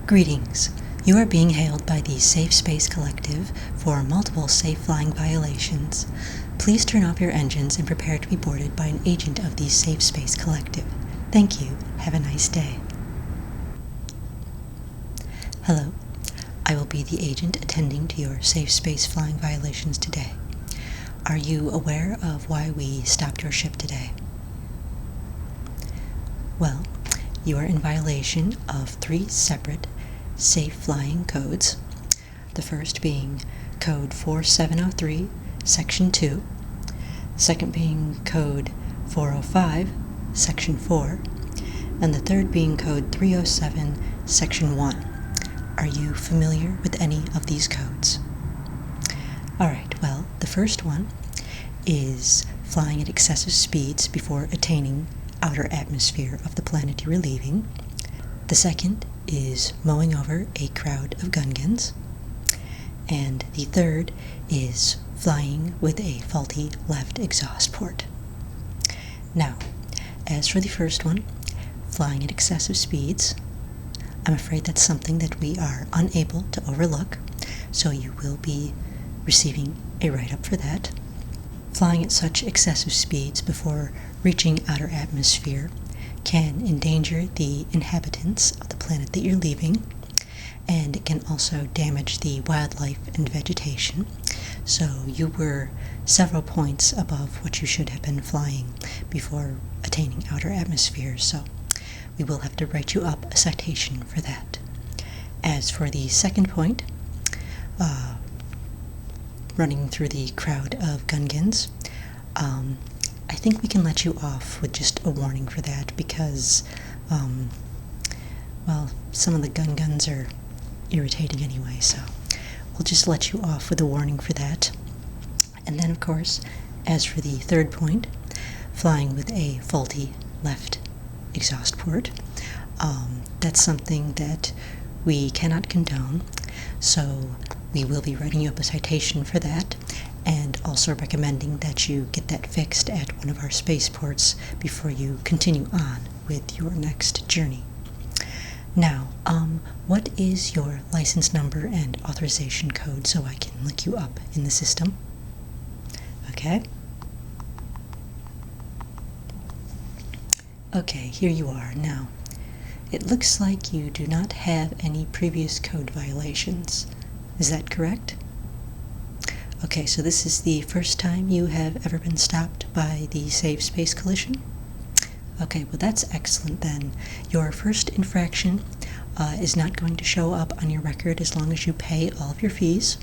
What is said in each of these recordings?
Greetings. You are being hailed by the Safe Space Collective for multiple safe flying violations. Please turn off your engines and prepare to be boarded by an agent of the Safe Space Collective. Thank you. Have a nice day. Hello. I will be the agent attending to your safe space flying violations today. Are you aware of why we stopped your ship today? Well, you are in violation of 3 separate safe flying codes. The first being Code 4703, Section 2. The second being Code 405, Section 4. And the third being Code 307, Section 1. Are you familiar with any of these codes? Alright, well, the first one is flying at excessive speeds before attaining outer atmosphere of the planet you are leaving. The second is mowing over a crowd of Gungans. And the third is flying with a faulty left exhaust port. Now, as for the first one, flying at excessive speeds, I'm afraid that's something that we are unable to overlook, so you will be receiving a write-up for that. Flying at such excessive speeds before reaching outer atmosphere can endanger the inhabitants of the planet that you're leaving, and it can also damage the wildlife and vegetation. So you were several points above what you should have been flying before attaining outer atmosphere, so we will have to write you up a citation for that. As for the second point, running through the crowd of Gungans, I think we can let you off with just a warning for that because, well, some of the Gungans are irritating anyway, so we'll just let you off with a warning for that. And then, of course, as for the third point, flying with a faulty left exhaust port, that's something that we cannot condone, so we will be writing you up a citation for that, and also recommending that you get that fixed at one of our spaceports before you continue on with your next journey. Now, what is your license number and authorization code so I can look you up in the system? Okay. Okay, here you are. Now, it looks like you do not have any previous code violations. Is that correct? Okay, so this is the first time you have ever been stopped by the Safe Space Coalition? Okay, well that's excellent then. Your first infraction is not going to show up on your record as long as you pay all of your fees,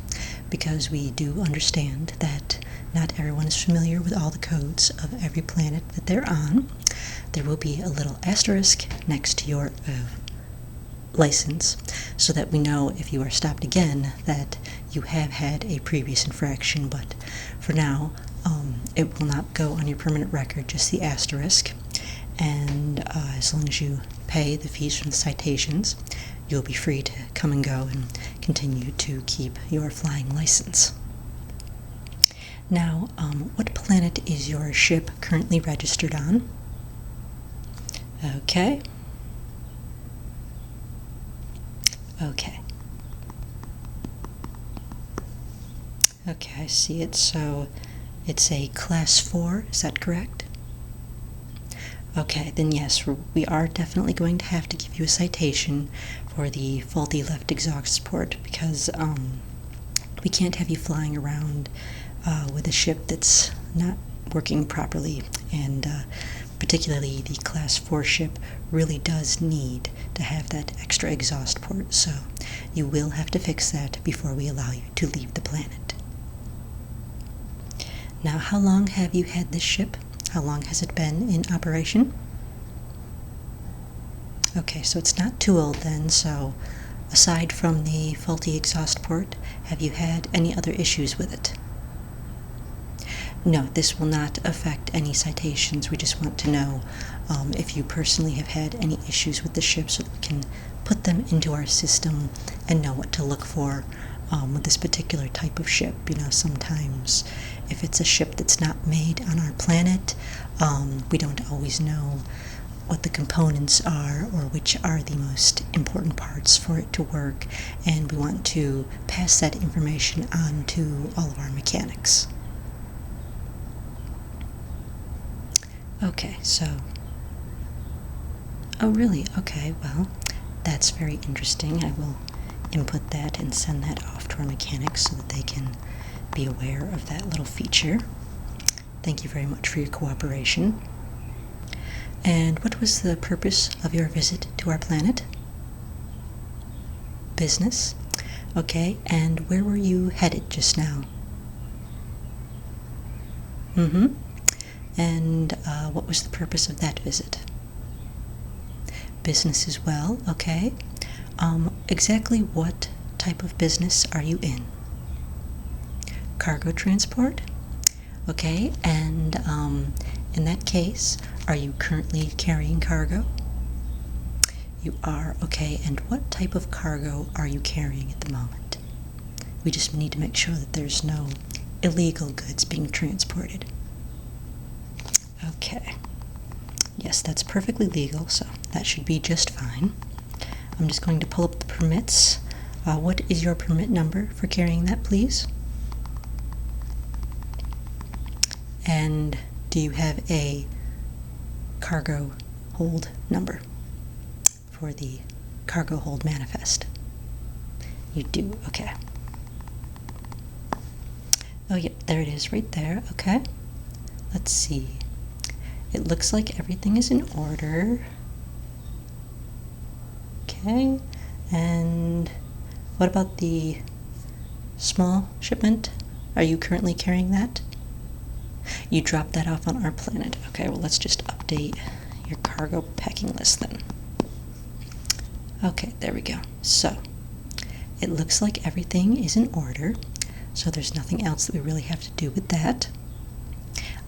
because we do understand that not everyone is familiar with all the codes of every planet that they're on. There will be a little asterisk next to your license so that we know if you are stopped again that you have had a previous infraction, but for now it will not go on your permanent record, just the asterisk. And as long as you pay the fees from the citations, you'll be free to come and go and continue to keep your flying license. Now, what planet is your ship currently registered on? Okay. Okay. Okay, I see it. So it's a Class 4, is that correct? Okay, then yes, we are definitely going to have to give you a citation for the faulty left exhaust port because we can't have you flying around with a ship that's not working properly, and particularly the Class 4 ship really does need to have that extra exhaust port, so you will have to fix that before we allow you to leave the planet. Now, how long have you had this ship? How long has it been in operation? Okay, so it's not too old then, so aside from the faulty exhaust port, have you had any other issues with it? No, this will not affect any citations. We just want to know if you personally have had any issues with the ship so that we can put them into our system and know what to look for with this particular type of ship. You know, sometimes if it's a ship that's not made on our planet, we don't always know what the components are or which are the most important parts for it to work, and we want to pass that information on to all of our mechanics. Okay, so... Oh, really? Okay, well, that's very interesting. I will input that and send that off to our mechanics so that they can be aware of that little feature. Thank you very much for your cooperation. And what was the purpose of your visit to our planet? Business? Okay, and where were you headed just now? And what was the purpose of that visit? Business as well, okay. Exactly what type of business are you in? Cargo transport? Okay, and in that case, are you currently carrying cargo? You are, okay, and what type of cargo are you carrying at the moment? We just need to make sure that there's no illegal goods being transported. Okay. Yes, that's perfectly legal, so that should be just fine. I'm just going to pull up the permits. What is your permit number for carrying that, please? And do you have a cargo hold number for the cargo hold manifest? You do, okay. Oh, yep, there it is right there, okay. Let's see. It looks like everything is in order. Okay, and what about the small shipment? Are you currently carrying that? You dropped that off on our planet. Okay, well, let's just update your cargo packing list then. Okay, there we go. So, it looks like everything is in order, so there's nothing else that we really have to do with that.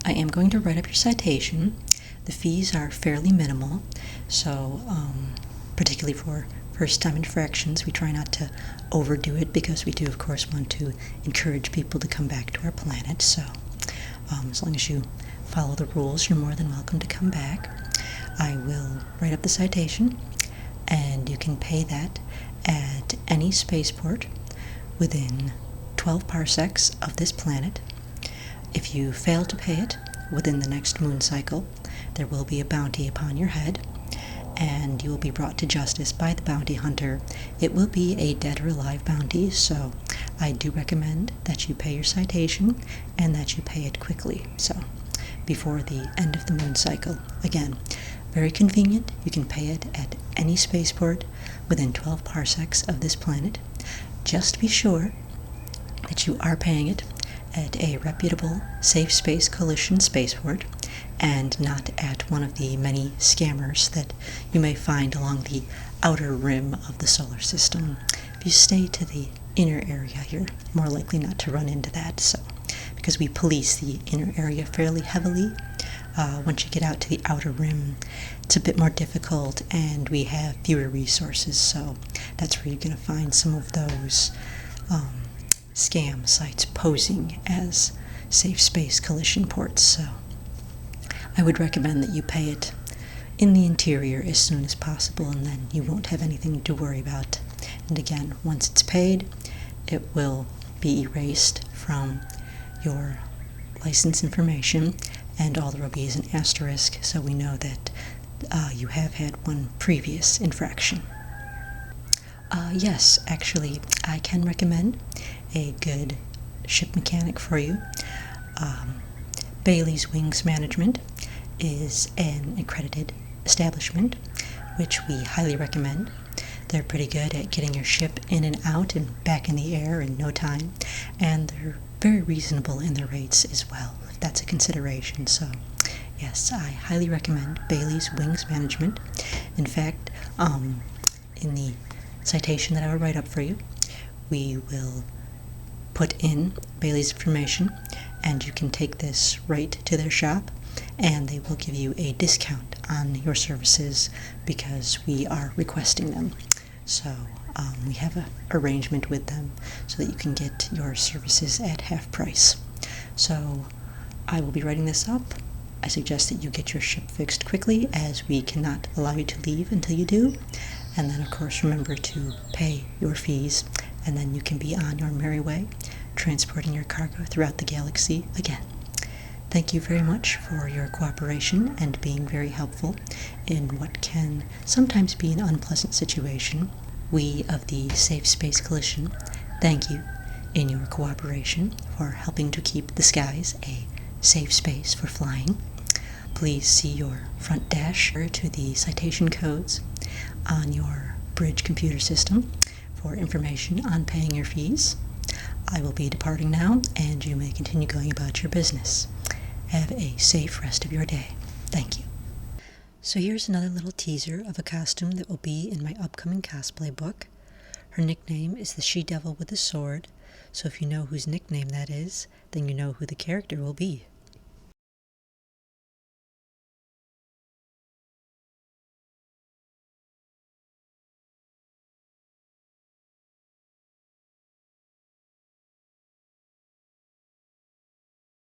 I am going to write up your citation. The fees are fairly minimal, so particularly for first-time infractions, we try not to overdo it because we do, of course, want to encourage people to come back to our planet. So as long as you follow the rules, you're more than welcome to come back. I will write up the citation, and you can pay that at any spaceport within 12 parsecs of this planet. If you fail to pay it within the next moon cycle, there will be a bounty upon your head, and you will be brought to justice by the bounty hunter. It will be a dead or alive bounty, so I do recommend that you pay your citation and that you pay it quickly, so before the end of the moon cycle. Again, very convenient. You can pay it at any spaceport within 12 parsecs of this planet. Just be sure that you are paying it at a reputable Safe Space Coalition spaceport, and not at one of the many scammers that you may find along the outer rim of the solar system. If you stay to the inner area, you're more likely not to run into that, so because we police the inner area fairly heavily. Once you get out to the outer rim, it's a bit more difficult, and we have fewer resources, so that's where you're going to find some of those scam sites posing as Safe Space Coalition ports, so I would recommend that you pay it in the interior as soon as possible, and then you won't have anything to worry about. And again, once it's paid, it will be erased from your license information, and all there will be is an asterisk, so we know that you have had one previous infraction. Yes, actually, I can recommend a good ship mechanic for you. Bailey's Wings Management is an accredited establishment, which we highly recommend. They're pretty good at getting your ship in and out and back in the air in no time, and they're very reasonable in their rates as well, if that's a consideration. So, yes, I highly recommend Bailey's Wings Management. In fact, in the citation that I will write up for you, we will put in Bailey's information, and you can take this right to their shop, and they will give you a discount on your services because we are requesting them. So we have an arrangement with them so that you can get your services at half price. So I will be writing this up, I suggest that you get your ship fixed quickly, as we cannot allow you to leave until you do. And then, of course, remember to pay your fees, and then you can be on your merry way, transporting your cargo throughout the galaxy again. Thank you very much for your cooperation and being very helpful in what can sometimes be an unpleasant situation. We of the Safe Space Coalition thank you in your cooperation for helping to keep the skies a safe space for flying. Please see your front dash to the citation codes on your bridge computer system for information on paying your fees. I will be departing now, and you may continue going about your business. Have a safe rest of your day. Thank you. So here's another little teaser of a costume that will be in my upcoming cosplay book. Her nickname is the She-Devil with the Sword, so if you know whose nickname that is, then you know who the character will be.